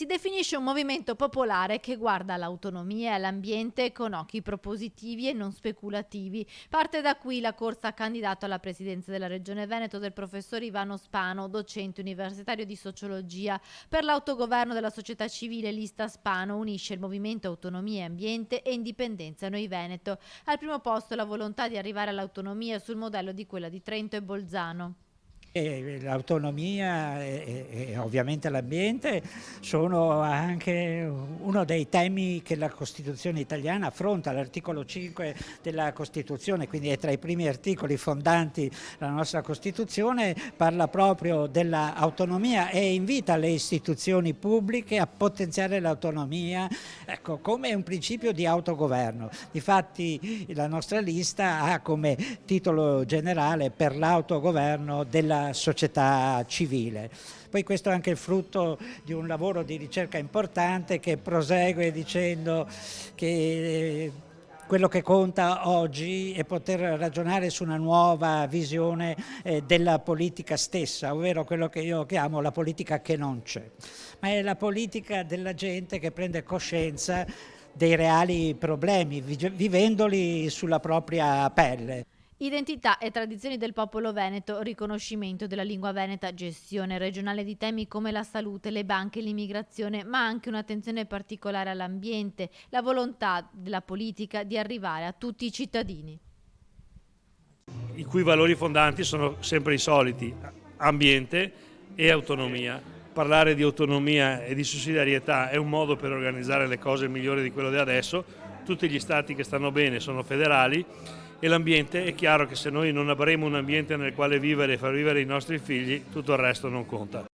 Si definisce un movimento popolare che guarda all'autonomia e all'ambiente con occhi propositivi e non speculativi. Parte da qui la corsa a candidato alla presidenza della Regione Veneto del professor Ivano Spano, docente universitario di sociologia. Per l'autogoverno della società civile, lista Spano unisce il movimento Autonomia e Ambiente e Indipendenza Noi Veneto. Al primo posto la volontà di arrivare all'autonomia sul modello di quella di Trento e Bolzano. L'autonomia e ovviamente l'ambiente sono anche uno dei temi che la Costituzione italiana affronta. L'articolo 5 della Costituzione, quindi è tra i primi articoli fondanti la nostra Costituzione, parla proprio dell'autonomia e invita le istituzioni pubbliche a potenziare l'autonomia, ecco, come un principio di autogoverno. Difatti la nostra lista ha come titolo generale per l'autogoverno della società civile. Poi questo è anche il frutto di un lavoro di ricerca importante che prosegue dicendo che quello che conta oggi è poter ragionare su una nuova visione della politica stessa, ovvero quello che io chiamo la politica che non c'è, ma è la politica della gente che prende coscienza dei reali problemi, vivendoli sulla propria pelle. Identità e tradizioni del popolo veneto, riconoscimento della lingua veneta, gestione regionale di temi come la salute, le banche e l'immigrazione, ma anche un'attenzione particolare all'ambiente, la volontà della politica di arrivare a tutti i cittadini. I cui valori fondanti sono sempre i soliti: ambiente e autonomia. Parlare di autonomia e di sussidiarietà è un modo per organizzare le cose migliore di quello di adesso. Tutti gli stati che stanno bene sono federali e l'ambiente, è chiaro che se noi non avremo un ambiente nel quale vivere e far vivere i nostri figli, tutto il resto non conta.